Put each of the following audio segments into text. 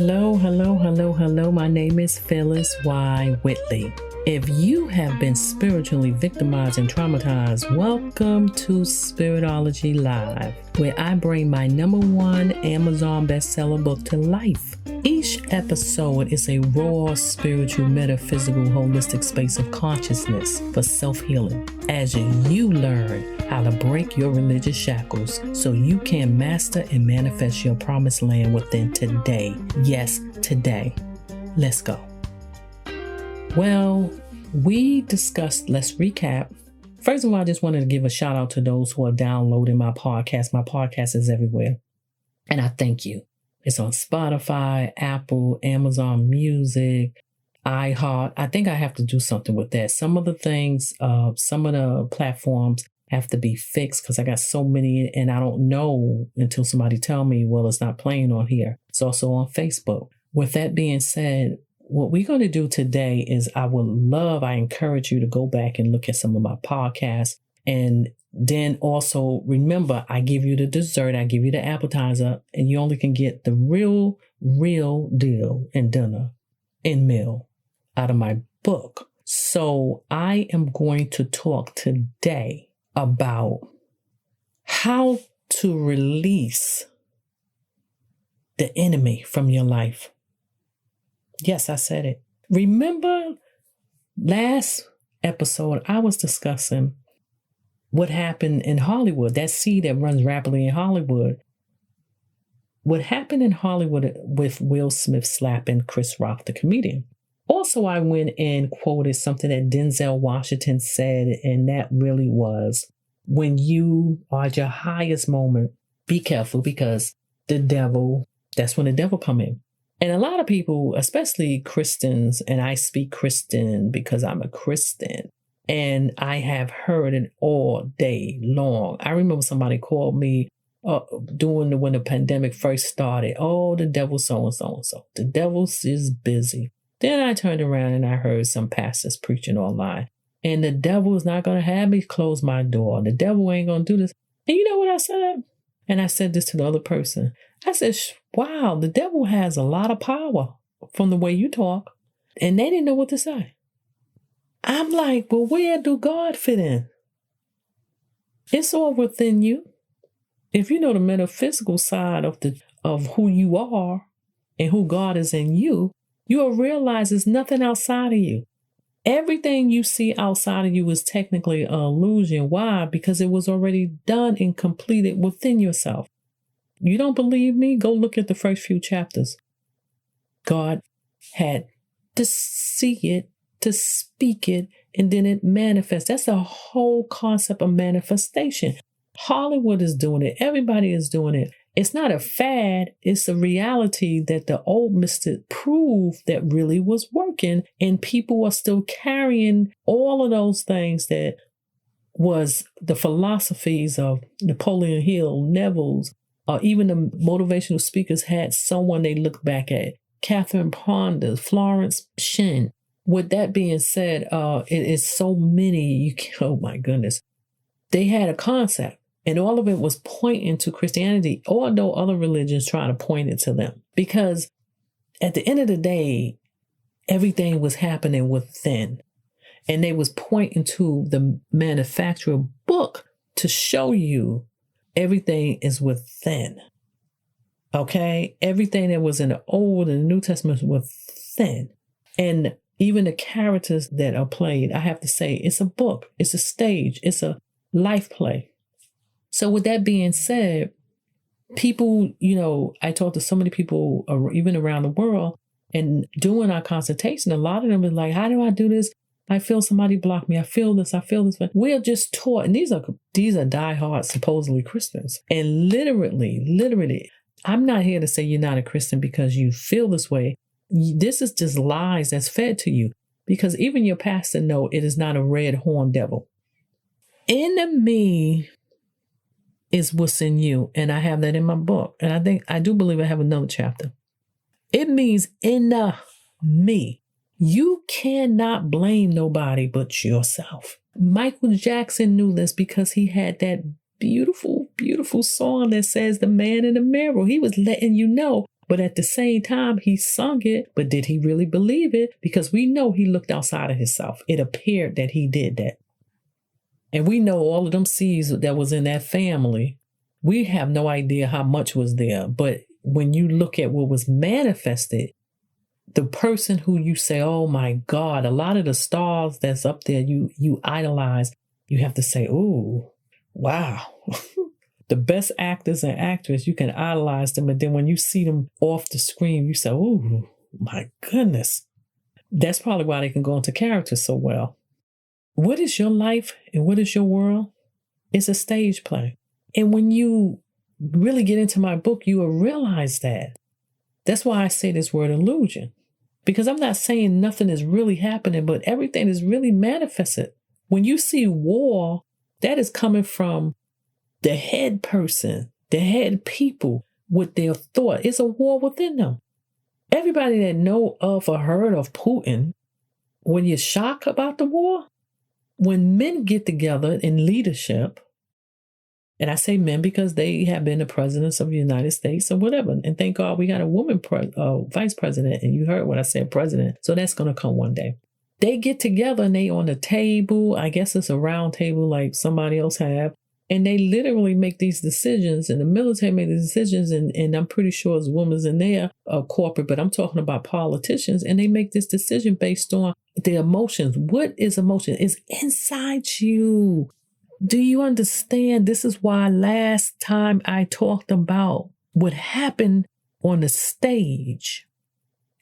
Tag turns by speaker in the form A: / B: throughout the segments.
A: Hello. My name is Phyllis Y. Whitley. If you have been spiritually victimized and traumatized, welcome to Spiritology Live, where I bring my #1 Amazon bestseller book to life. Each episode is a raw, spiritual, metaphysical, holistic space of consciousness for self-healing as you learn how to break your religious shackles so you can master and manifest your promised land within today. Yes, today. Let's go. Well, we discussed, let's recap. First of all, I just wanted to give a shout out to those who are downloading my podcast. My podcast is everywhere. And I thank you. It's on Spotify, Apple, Amazon Music, iHeart. I think I have to do something with that. Some of the things, some of the platforms have to be fixed because I got so many and I don't know until somebody tell me, well, it's not playing on here. It's also on Facebook. With that being said, what we're going to do today is I encourage you to go back and look at some of my podcasts. And then also remember, I give you the dessert, I give you the appetizer, and you only can get the real deal and dinner and meal out of my book. So I am going to talk today about how to release the enemy from your life. Yes, I said it. Remember last episode, I was discussing what happened in Hollywood, that seed that runs rapidly in Hollywood. What happened in Hollywood with Will Smith slapping Chris Rock, the comedian. Also, I went and quoted something that Denzel Washington said, and that really was, when you are at your highest moment, be careful because that's when the devil come in. And a lot of people, especially Christians, and I speak Christian because I'm a Christian, and I have heard it all day long. I remember somebody called me when the pandemic first started. Oh, the devil so-and-so. The devil is busy. Then I turned around and I heard some pastors preaching online. And the devil is not going to have me close my door. The devil ain't going to do this. And you know what I said? And I said this to the other person. I said, wow, the devil has a lot of power from the way you talk. And they didn't know what to say. I'm like, well, where do God fit in? It's all within you. If you know the metaphysical side of who you are and who God is in you, you'll realize there's nothing outside of you. Everything you see outside of you is technically an illusion. Why? Because it was already done and completed within yourself. You don't believe me? Go look at the first few chapters. God had to see it, to speak it, and then it manifests. That's the whole concept of manifestation. Hollywood is doing it. Everybody is doing it. It's not a fad. It's a reality that the old mystic proved that really was working. And people are still carrying all of those things that was the philosophies of Napoleon Hill, Neville's, or even the motivational speakers had someone they look back at. Catherine Ponder, Florence Shin. With that being said, it is so many. Oh my goodness. They had a concept. And all of it was pointing to Christianity, although other religions try to point it to them. Because at the end of the day, everything was happening within. And they was pointing to the manufacturer book to show you everything is within. Okay? Everything that was in the Old and the New Testament was within. And even the characters that are played, I have to say, it's a book. It's a stage. It's a life play. So with that being said, people, I talk to so many people, even around the world, and doing our consultation, a lot of them is like, how do I do this? I feel somebody blocked me. I feel this. But we're just taught, and these are diehard, supposedly Christians. And literally, I'm not here to say you're not a Christian because you feel this way. This is just lies that's fed to you. Because even your pastor know it is not a red horn devil. Enemy is what's in you. And I have that in my book. And I do believe I have another chapter. It means me. You cannot blame nobody but yourself. Michael Jackson knew this because he had that beautiful, beautiful song that says the man in the mirror. He was letting you know But at the same time, he sung it. But did he really believe it? Because we know he looked outside of himself. It appeared that he did that. And we know all of them seeds that was in that family. We have no idea how much was there. But when you look at what was manifested, the person who you say, oh my God, a lot of the stars that's up there you idolize, you have to say, oh, wow. The best actors and actresses, you can idolize them. And then when you see them off the screen, you say, oh my goodness. That's probably why they can go into character so well. What is your life and what is your world? It's a stage play. And when you really get into my book, you will realize that. That's why I say this word illusion. Because I'm not saying nothing is really happening, but everything is really manifested. When you see war, that is coming from the head person, the head people with their thought. It's a war within them. Everybody that know of or heard of Putin, when you're shocked about the war, when men get together in leadership, and I say men because they have been the presidents of the United States or whatever. And thank God we got a woman vice president. And you heard what I said, president. So that's going to come one day. They get together and they on the table. I guess it's a round table like somebody else have. And they literally make these decisions. And the military make the decisions. And I'm pretty sure it's women's in there, corporate. But I'm talking about politicians. And they make this decision based on their emotions. What is emotion? It's inside you. Do you understand? This is why last time I talked about what happened on the stage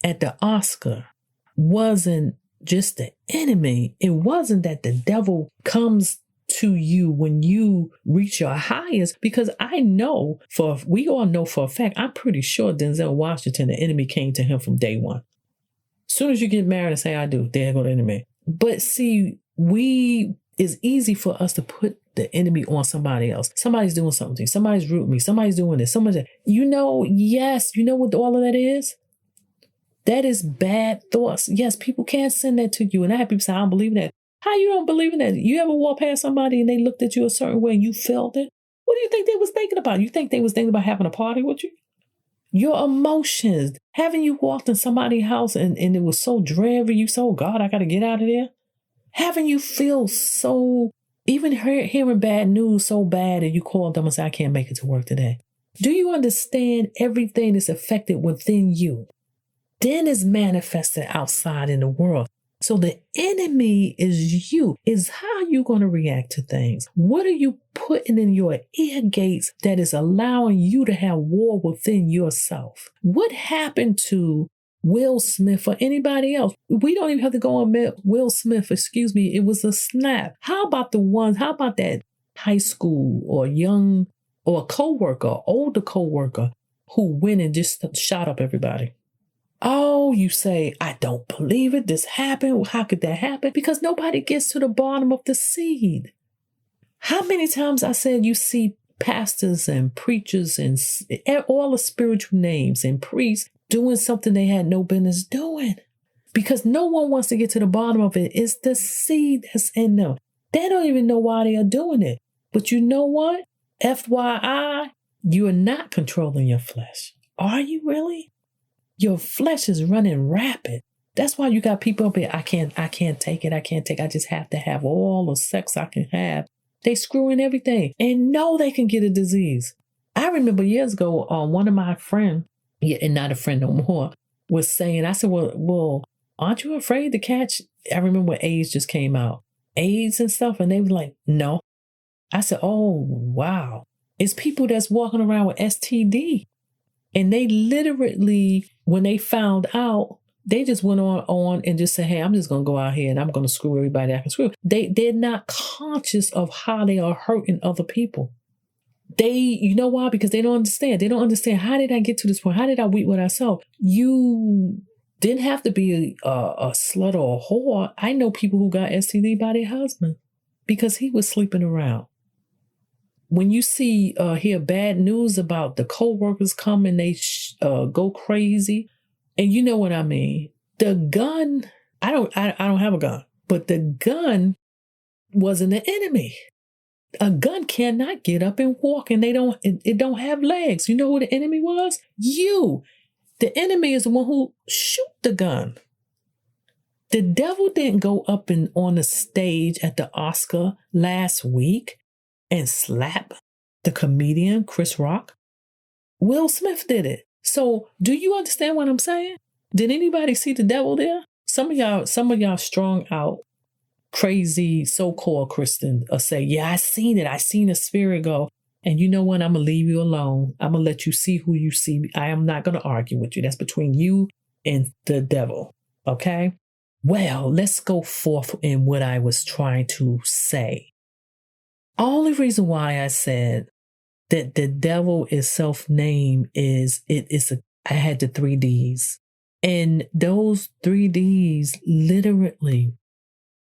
A: at the Oscar wasn't just the enemy. It wasn't that the devil comes to you when you reach your highest, because we all know for a fact, I'm pretty sure Denzel Washington, the enemy came to him from day one. As soon as you get married and say, I do, there go the enemy. But see, it's easy for us to put the enemy on somebody else. Somebody's doing something. Somebody's rooting me. Somebody's doing this. Yes, you know what all of that is? That is bad thoughts. Yes, people can't send that to you. And I have people say, I don't believe in that. How you don't believe in that? You ever walk past somebody and they looked at you a certain way and you felt it? What do you think they was thinking about? You think they was thinking about having a party with you? Your emotions. Having you walked in somebody's house and it was so dreary, you said, oh God, I got to get out of there. Having you feel so, even hearing bad news so bad and you call them and say, I can't make it to work today. Do you understand everything that's affected within you? Then is manifested outside in the world. So the enemy is you. Is how you going to react to things. What are you putting in your ear gates that is allowing you to have war within yourself? What happened to Will Smith or anybody else? We don't even have to go on Will Smith, it was a snap. How about that high school or young or a co-worker, older co-worker who went and just shot up everybody? Oh, you say, I don't believe it. This happened. How could that happen? Because nobody gets to the bottom of the seed. How many times I said you see pastors and preachers and all the spiritual names and priests doing something they had no business doing, because no one wants to get to the bottom of it. It's the seed that's in them. They don't even know why they are doing it. But you know what? FYI, you are not controlling your flesh. Are you really? Your flesh is running rapid. That's why you got people up here, I can't take it. I just have to have all the sex I can have. They screwing everything and know they can get a disease. I remember years ago, one of my friends, and not a friend no more, was saying, I said, well, aren't you afraid to catch? I remember when AIDS just came out, AIDS and stuff. And they were like, no. I said, oh, wow. It's people that's walking around with STD. And they literally, when they found out, they just went on and just said, hey, I'm just going to go out here and I'm going to screw everybody I can screw. They're not conscious of how they are hurting other people. You know why? Because they don't understand. They don't understand, how did I get to this point? How did I weep with myself? You didn't have to be a slut or a whore. I know people who got STD by their husband because he was sleeping around. When you hear bad news about the co-workers coming, they go crazy. And you know what I mean? The gun, I don't have a gun, but the gun wasn't the enemy. A gun cannot get up and walk, and it don't have legs. You know who the enemy was? You. The enemy is the one who shoot the gun. The devil didn't go up and on the stage at the Oscar last week and slap the comedian Chris Rock. Will Smith did it. So do you understand what I'm saying? Did anybody see the devil there? Some of y'all strung out, crazy so-called Christians say, yeah, I seen it. I seen the spirit go. And you know what? I'm going to leave you alone. I'm going to let you see who you see. I am not going to argue with you. That's between you and the devil. Okay? Well, let's go forth in what I was trying to say. Only reason why I said that the devil is self-named is I had the 3 Ds. And those 3 Ds literally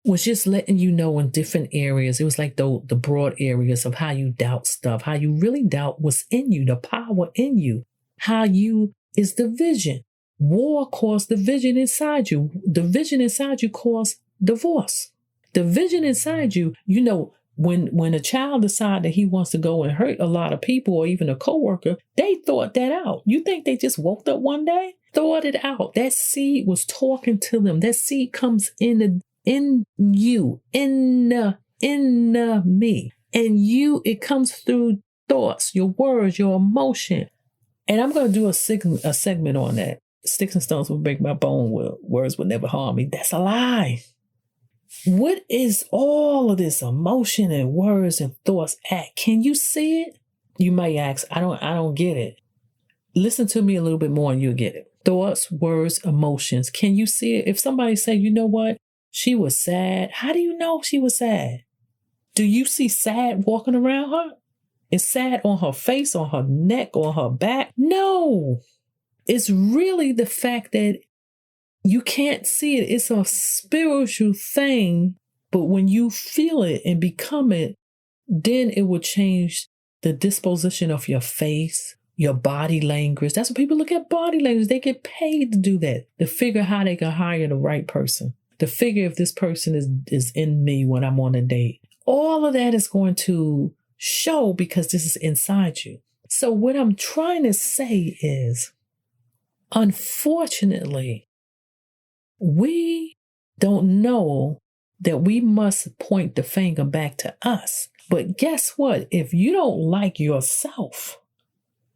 A: was just letting you know in different areas. It was like the broad areas of how you doubt stuff, how you really doubt what's in you, the power in you, how you is division. War caused division inside you. Division inside you caused divorce. Division inside you, you know, when a child decides that he wants to go and hurt a lot of people or even a coworker, they thought that out. You think they just woke up one day? Thought it out. That seed was talking to them. That seed comes in you, in me. And you, it comes through thoughts, your words, your emotion. And I'm going to do a segment on that. Sticks and stones will break my bone, words will never harm me. That's a lie. What is all of this emotion and words and thoughts at? Can you see it? You may ask, I don't get it. Listen to me a little bit more and you'll get it. Thoughts, words, emotions. Can you see it? If somebody say, you know what? She was sad. How do you know she was sad? Do you see sad walking around her? Is sad on her face, on her neck, on her back? No. It's really the fact that you can't see it. It's a spiritual thing, but when you feel it and become it, then it will change the disposition of your face, your body language. That's what people look at, body language. They get paid to do that, to figure how they can hire the right person, to figure if this person is in me when I'm on a date. All of that is going to show because this is inside you. So what I'm trying to say is, unfortunately, we don't know that we must point the finger back to us. But guess what? If you don't like yourself,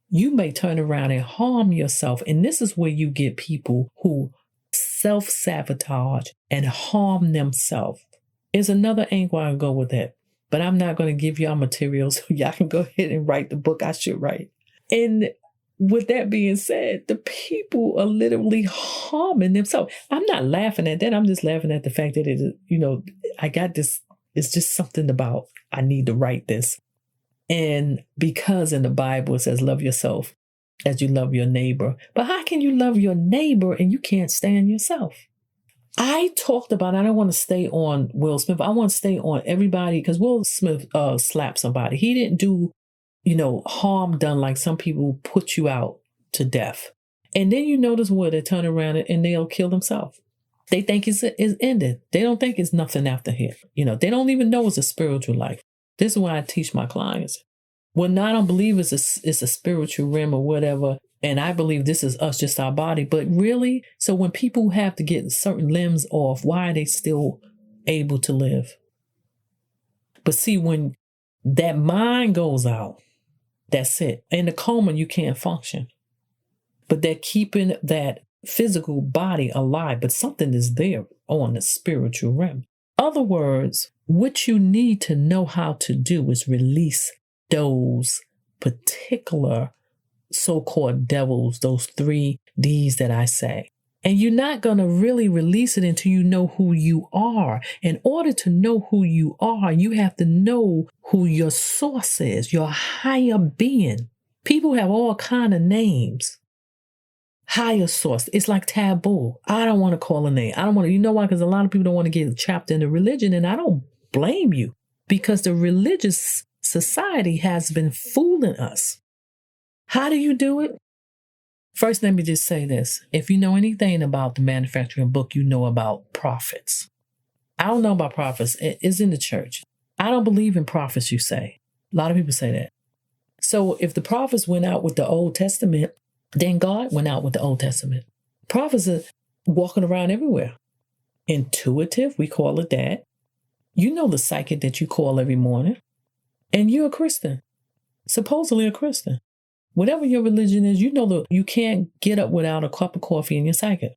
A: you may turn around and harm yourself. And this is where you get people who self-sabotage and harm themselves. There's another angle I can go with that. But I'm not going to give y'all materials so y'all can go ahead and write the book I should write. And with that being said, the people are literally harming themselves. I'm not laughing at that. I'm just laughing at the fact that it is, I got this. It's just something about I need to write this. And because in the Bible it says, love yourself as you love your neighbor. But how can you love your neighbor and you can't stand yourself? I talked about, I don't want to stay on Will Smith. I want to stay on everybody because Will Smith slapped somebody. He didn't do, harm done like some people put you out to death. And then you notice where they turn around and they'll kill themselves. They think it's ended. They don't think it's nothing after here. They don't even know it's a spiritual life. This is why I teach my clients. Well, I don't believe it's a spiritual realm or whatever. And I believe this is us, just our body. But really, so when people have to get certain limbs off, why are they still able to live? But see, when that mind goes out, that's it. In the coma, you can't function. But they're keeping that physical body alive. But something is there on the spiritual realm. Other words, what you need to know how to do is release those particular so-called devils, those 3 Ds that I say. And you're not going to really release it until you know who you are. In order to know who you are, you have to know who your source is, your higher being. People have all kind of names. Higher source. It's like taboo. I don't want to call a name. I don't want to, you know why? Because a lot of people don't want to get trapped into religion. And I don't blame you because the religious society has been fooling us. How do you do it? First, let me just say this. If you know anything about the manufacturing book, you know about prophets. I don't know about prophets. It's in the church. I don't believe in prophets, you say. A lot of people say that. So if the prophets went out with the Old Testament Then God went out with the Old Testament. Prophets are walking around everywhere. Intuitive, we call it that. You know the psychic that you call every morning. And you're a Christian, supposedly a Christian. Whatever your religion is, you know that you can't get up without a cup of coffee in your psychic.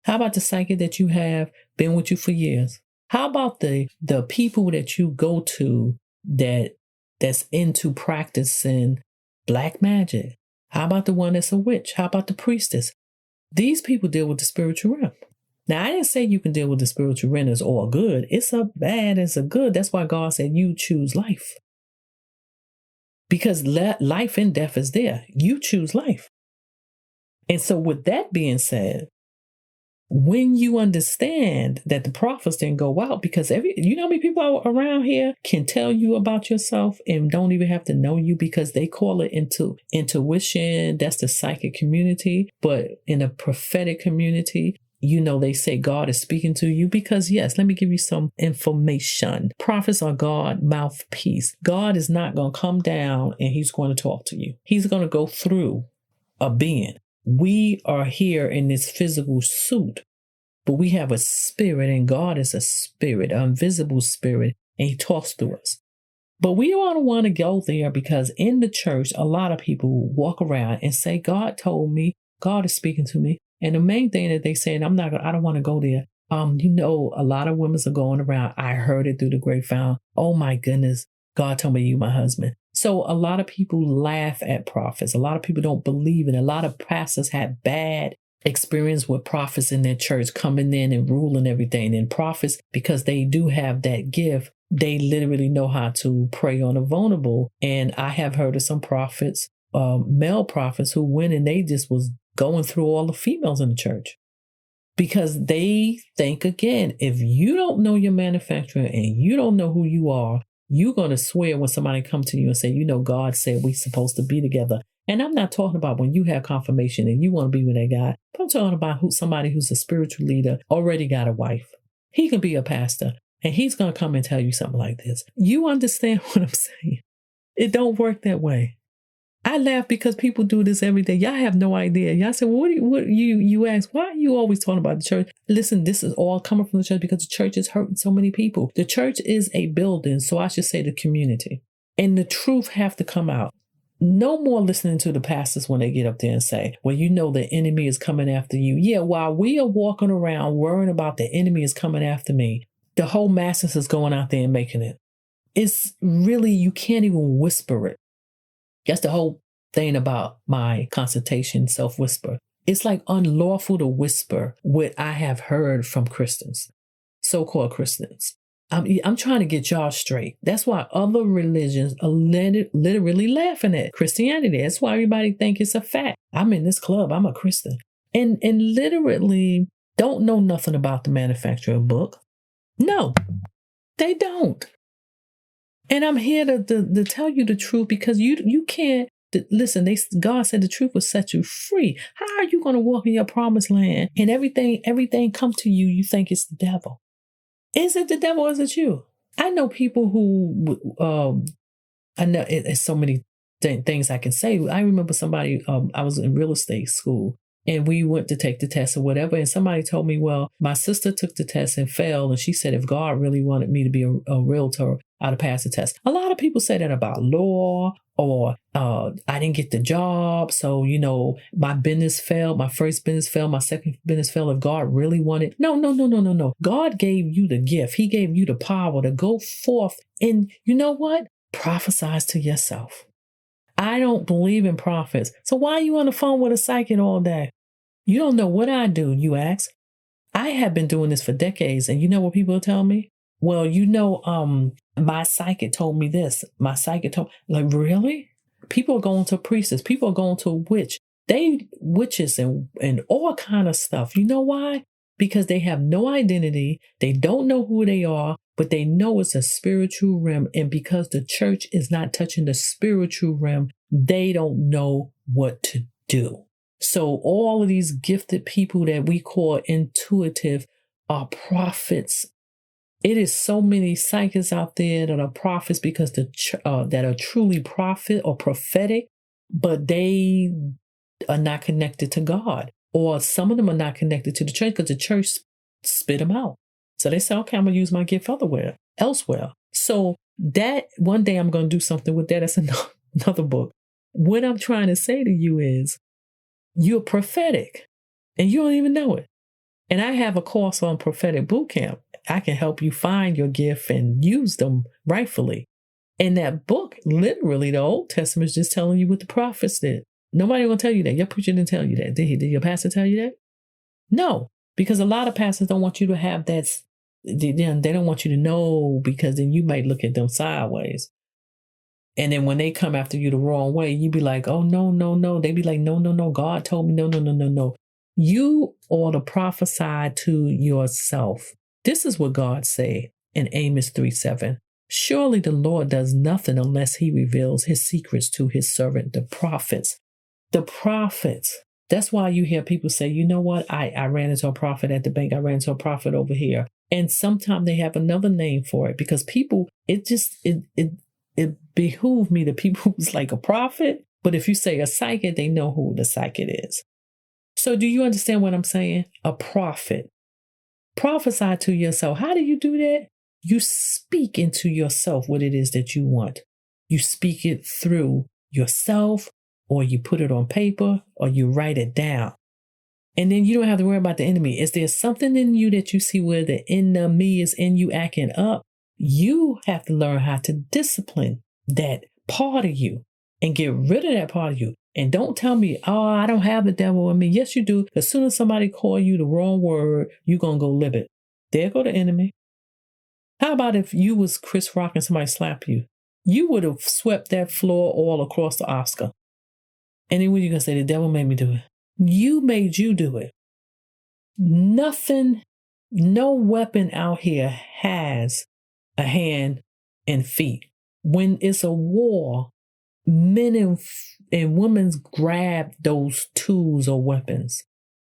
A: How about the psychic that you have been with you for years? How about the people that you go to that's into practicing black magic? How about the one that's a witch? How about the priestess? These people deal with the spiritual realm. Now, I didn't say you can deal with the spiritual realm as all good. It's a bad, it's a good. That's why God said you choose life. Because life and death is there. You choose life. And so with that being said, when you understand that the prophets didn't go out, because how many people around here can tell you about yourself and don't even have to know you because they call it intuition. That's the psychic community. But in a prophetic community, they say God is speaking to you because, yes, let me give you some information. Prophets are God's mouthpiece. God is not going to come down and he's going to talk to you. He's going to go through a being. We are here in this physical suit, but we have a spirit, and God is a spirit, an invisible spirit, and he talks to us. But we don't want to go there because in the church, a lot of people walk around and say, God told me, God is speaking to me. And the main thing that they say, and I don't want to go there. A lot of women are going around. I heard it through the grapevine. Oh my goodness. God told me you my husband. So a lot of people laugh at prophets. A lot of people don't believe it. A lot of pastors had bad experience with prophets in their church coming in and ruling everything. And prophets, because they do have that gift, they literally know how to prey on the vulnerable. And I have heard of some prophets, male prophets, who went and they just was going through all the females in the church. Because they think, again, if you don't know your manufacturer and you don't know who you are, you're going to swear when somebody come to you and say, God said we're supposed to be together. And I'm not talking about when you have confirmation and you want to be with that guy. But I'm talking about somebody who's a spiritual leader, already got a wife. He can be a pastor and he's going to come and tell you something like this. You understand what I'm saying? It don't work that way. I laugh because people do this every day. Y'all have no idea. Y'all say, well, you ask, why are you always talking about the church? Listen, this is all coming from the church because the church is hurting so many people. The church is a building, so I should say the community. And the truth have to come out. No more listening to the pastors when they get up there and say, well, the enemy is coming after you. Yeah, while we are walking around worrying about the enemy is coming after me, the whole masses is going out there and making it. It's really, you can't even whisper it. That's the whole thing about my consultation, self-whisper. It's like unlawful to whisper what I have heard from Christians, so-called Christians. I'm trying to get y'all straight. That's why other religions are literally laughing at Christianity. That's why everybody think it's a fact. I'm in this club. I'm a Christian. And literally don't know nothing about the manufacturer book. No, they don't. And I'm here to tell you the truth because you can't listen. God said the truth will set you free. How are you going to walk in your promised land and everything come to you? You think it's the devil? Is it the devil or is it you? I know people who I know it's so many things I can say. I remember somebody. I was in real estate school. And we went to take the test or whatever. And somebody told me, well, my sister took the test and failed. And she said, if God really wanted me to be a realtor, I'd have passed the test. A lot of people say that about law or I didn't get the job. So, my business failed. My first business failed. My second business failed. If God really wanted. No. God gave you the gift. He gave you the power to go forth. And you know what? Prophesize to yourself. I don't believe in prophets. So why are you on the phone with a psychic all day? You don't know what I do, you ask. I have been doing this for decades, and you know what people tell me? Well, my psychic told me this. My psychic told like, really? People are going to priestess. People are going to a witch. They witches and all kind of stuff. You know why? Because they have no identity. They don't know who they are, but they know it's a spiritual realm. And because the church is not touching the spiritual realm, they don't know what to do. So all of these gifted people that we call intuitive are prophets. It is so many psychics out there that are prophets because that are truly prophet or prophetic, but they are not connected to God, or some of them are not connected to the church because the church spit them out. So they say, okay, I'm going to use my gift elsewhere. So that one day I'm going to do something with that. That's another book. What I'm trying to say to you is you're prophetic and you don't even know it. And I have a course on prophetic boot camp. I can help you find your gift and use them rightfully. In that book, literally, the Old Testament is just telling you what the prophets did. Nobody will tell you that. Your preacher didn't tell you that. Did your pastor tell you that? No, because a lot of pastors don't want you to have that. They don't want you to know, because then you might look at them sideways. And then when they come after you the wrong way, you be like, oh, no. They be like, no. God told me, no. You ought to prophesy to yourself. This is what God said in Amos 3:7. Surely the Lord does nothing unless he reveals his secrets to his servant, the prophets. The prophets. That's why you hear people say, you know what? I ran into a prophet at the bank. I ran into a prophet over here. And sometimes they have another name for it, because people, it behooved me that people who's like a prophet. But if you say a psychic, they know who the psychic is. So do you understand what I'm saying? A prophet. Prophesy to yourself. How do you do that? You speak into yourself what it is that you want. You speak it through yourself, or you put it on paper, or you write it down. And then you don't have to worry about the enemy. Is there something in you that you see where the enemy is in you acting up? You have to learn how to discipline that part of you and get rid of that part of you. And don't tell me, oh, I don't have the devil in me. Yes, you do. As soon as somebody call you the wrong word, you're going to go live it. There go the enemy. How about if you was Chris Rock and somebody slapped you? You would have swept that floor all across the Oscar. And then what are you going to say? The devil made me do it. You made you do it. Nothing, no weapon out here has a hand and feet. When it's a war, men and women grab those tools or weapons.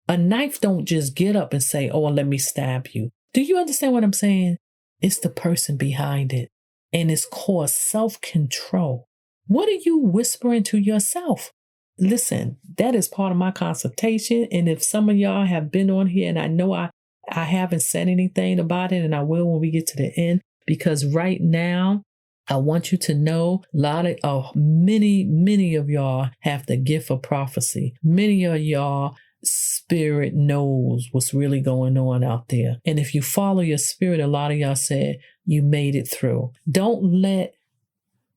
A: A knife don't just get up and say, oh, let me stab you. Do you understand what I'm saying? It's the person behind it. And it's called self-control. What are you whispering to yourself? Listen, that is part of my consultation. And if some of y'all have been on here, and I know I haven't said anything about it, and I will when we get to the end, because right now, I want you to know many of y'all have the gift of prophecy. Many of y'all spirit knows what's really going on out there. And if you follow your spirit, a lot of y'all said you made it through. Don't let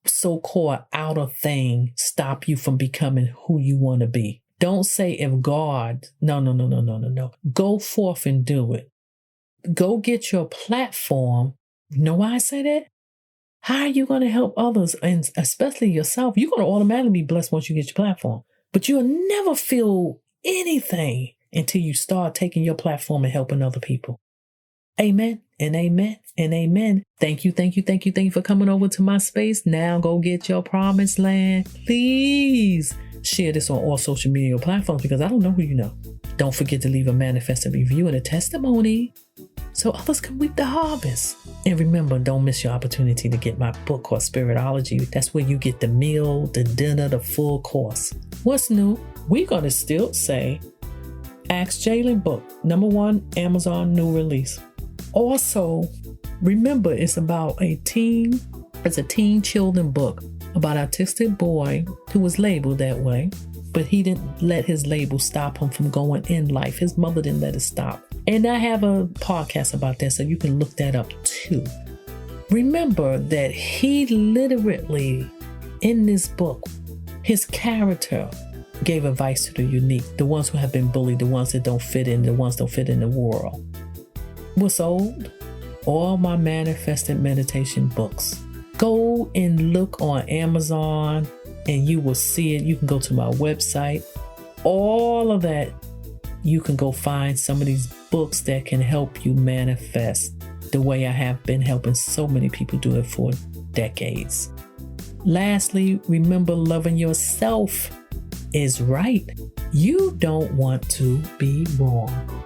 A: so-called outer thing stop you from becoming who you want to be. Don't say if God, no. Go forth and do it. Go get your platform. You know why I say that? How are you going to help others, and especially yourself? You're going to automatically be blessed once you get your platform. But you'll never feel anything until you start taking your platform and helping other people. Amen and amen and amen. Thank you for coming over to my space. Now go get your promised land. Please share this on all social media platforms, because I don't know who you know. Don't forget to leave a manifested review and a testimony so others can reap the harvest. And remember, don't miss your opportunity to get my book called Spiritology. That's where you get the meal, the dinner, the full course. What's new? We're going to still say Ask Jalen book, #1 Amazon new release. Also, remember, it's about a teen children book about an autistic boy who was labeled that way, but he didn't let his label stop him from going in life. His mother didn't let it stop. And I have a podcast about that, so you can look that up too. Remember that he literally, in this book, his character gave advice to the unique, the ones who have been bullied, the ones that don't fit in, the ones that don't fit in the world. What's old? All my manifested meditation books. Go and look on Amazon and you will see it. You can go to my website. All of that, you can go find some of these books that can help you manifest the way I have been helping so many people do it for decades. Lastly, remember, loving yourself is right. You don't want to be wrong.